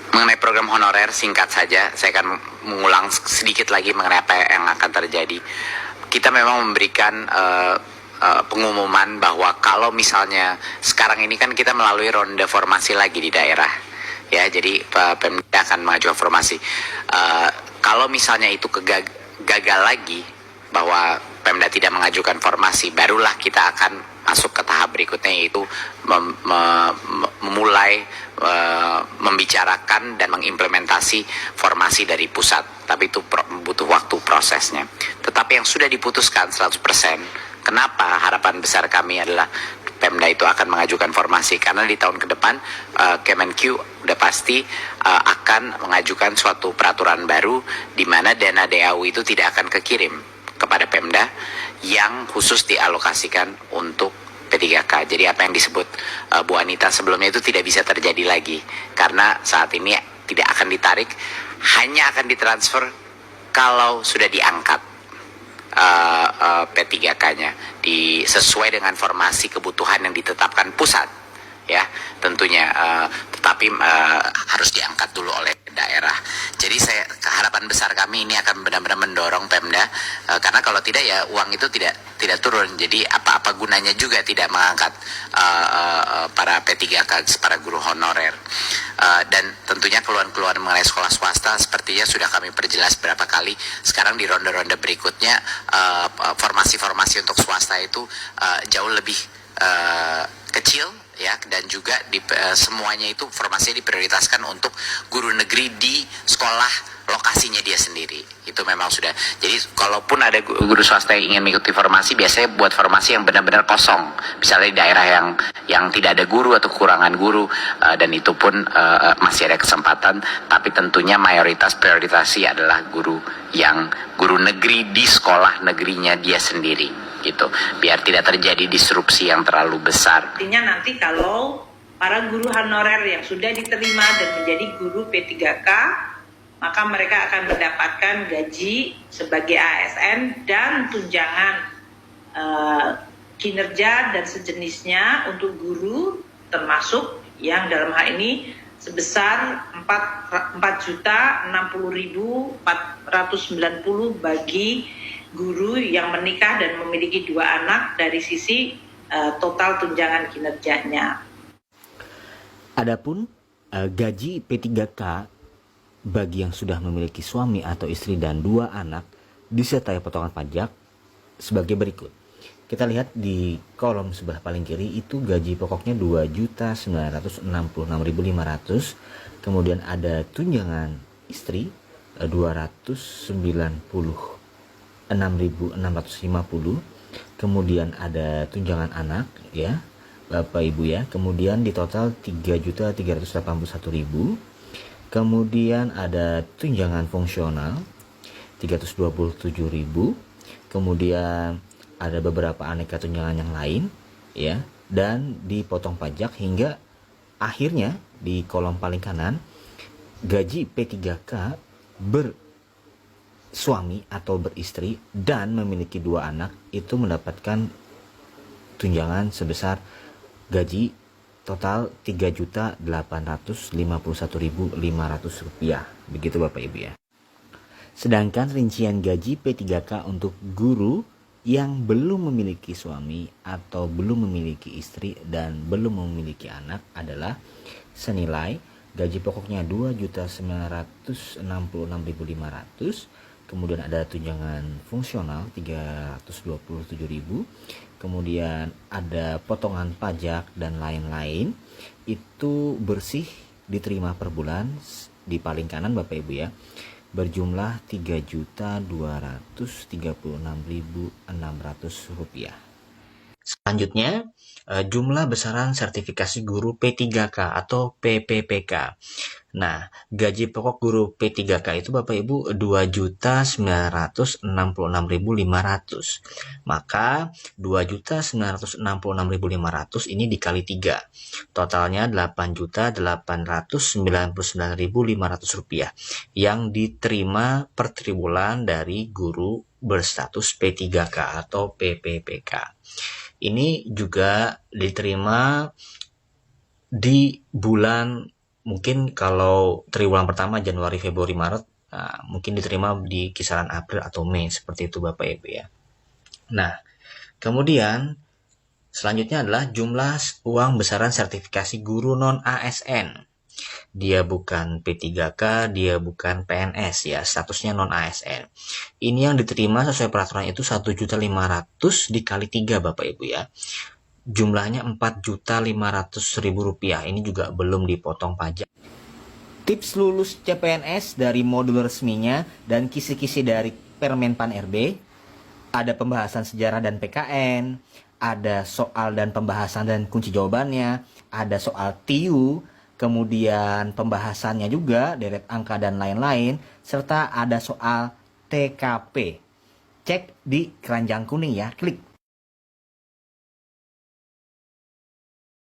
mengenai program honorer, singkat saja, saya akan mengulang sedikit lagi mengenai apa yang akan terjadi. Kita memang memberikan pengumuman bahwa kalau misalnya sekarang ini kan kita melalui ronde formasi lagi di daerah, ya, jadi Pemda akan mengajukan formasi. Kalau misalnya itu gagal lagi, bahwa Pemda tidak mengajukan formasi, barulah kita akan masuk ke tahap berikutnya, yaitu memulai membicarakan dan mengimplementasi formasi dari pusat. Tapi itu butuh waktu prosesnya. Tetapi yang sudah diputuskan 100%, kenapa harapan besar kami adalah Pemda itu akan mengajukan formasi, karena di tahun ke depan Kemenq udah pasti akan mengajukan suatu peraturan baru di mana dana DAU itu tidak akan kekirim kepada Pemda yang khusus dialokasikan untuk P3K. Jadi apa yang disebut Bu Anita sebelumnya itu tidak bisa terjadi lagi, karena saat ini tidak akan ditarik, hanya akan ditransfer kalau sudah diangkat P3K-nya sesuai dengan formasi kebutuhan yang ditetapkan pusat, ya tentunya, tetapi harus diangkat dulu oleh daerah. Jadi harapan besar kami ini akan benar-benar mendorong Pemda, karena kalau tidak ya uang itu tidak turun. Jadi apa gunanya juga tidak mengangkat para P3K, para guru honorer. Dan tentunya keluhan-keluhan mengenai sekolah swasta sepertinya sudah kami perjelas berapa kali. Sekarang di ronde-ronde berikutnya formasi-formasi untuk swasta itu jauh lebih kecil, ya, dan juga semuanya itu formasinya diprioritaskan untuk guru negeri di sekolah lokasinya dia sendiri. Itu memang sudah. Jadi kalaupun ada guru swasta yang ingin mengikuti formasi, biasanya buat formasi yang benar-benar kosong, misalnya di daerah yang tidak ada guru atau kekurangan guru, dan itu pun masih ada kesempatan. Tapi tentunya mayoritas prioritasi adalah guru negeri di sekolah negerinya dia sendiri, gitu, biar tidak terjadi disrupsi yang terlalu besar. Artinya nanti kalau para guru honorer yang sudah diterima dan menjadi guru P3K, maka mereka akan mendapatkan gaji sebagai ASN dan tunjangan kinerja dan sejenisnya untuk guru, termasuk yang dalam hal ini sebesar 4.060.490 bagi guru yang menikah dan memiliki 2 anak dari sisi total tunjangan kinerjanya. Adapun gaji P3K bagi yang sudah memiliki suami atau istri dan 2 anak disertai potongan pajak sebagai berikut. Kita lihat di kolom sebelah paling kiri itu gaji pokoknya 2.966.500, kemudian ada tunjangan istri 296.650, kemudian ada tunjangan anak, ya Bapak Ibu, ya, kemudian di total 3.381.000, kemudian ada tunjangan fungsional 327.000, kemudian ada beberapa aneka tunjangan yang lain, ya, dan dipotong pajak hingga akhirnya di kolom paling kanan gaji P3K bersuami atau beristri dan memiliki 2 anak itu mendapatkan tunjangan sebesar gaji total Rp3.851.500, begitu Bapak Ibu, ya. Sedangkan rincian gaji P3K untuk guru yang belum memiliki suami atau belum memiliki istri dan belum memiliki anak adalah senilai gaji pokoknya 2.966.500, kemudian ada tunjangan fungsional 327.000, kemudian ada potongan pajak dan lain-lain. Itu bersih diterima per bulan di paling kanan Bapak Ibu, ya, berjumlah Rp3.236.600. Selanjutnya, jumlah besaran sertifikasi guru P3K atau PPPK. Nah, gaji pokok guru P3K itu Bapak Ibu 2.966.500. Maka 2.966.500 ini dikali 3. Totalnya Rp8.899.500 yang diterima per triwulan dari guru berstatus P3K atau PPPK. Ini juga diterima di bulan Mungkin kalau triwulan pertama Januari, Februari, Maret, nah, mungkin diterima di kisaran April atau Mei, seperti itu Bapak Ibu ya. Nah, kemudian selanjutnya adalah jumlah uang besaran sertifikasi guru non ASN. Dia bukan P3K, dia bukan PNS ya, statusnya non ASN. Ini yang diterima sesuai peraturan itu 1.500.000 dikali 3 Bapak Ibu ya. Jumlahnya 4.500.000 rupiah. Ini juga belum dipotong pajak. Tips lulus CPNS dari modul resminya dan kisi-kisi dari Permenpan RB. Ada pembahasan sejarah dan PKN, ada soal dan pembahasan dan kunci jawabannya, ada soal TIU, kemudian pembahasannya juga, deret angka dan lain-lain, serta ada soal TKP. Cek di keranjang kuning ya, klik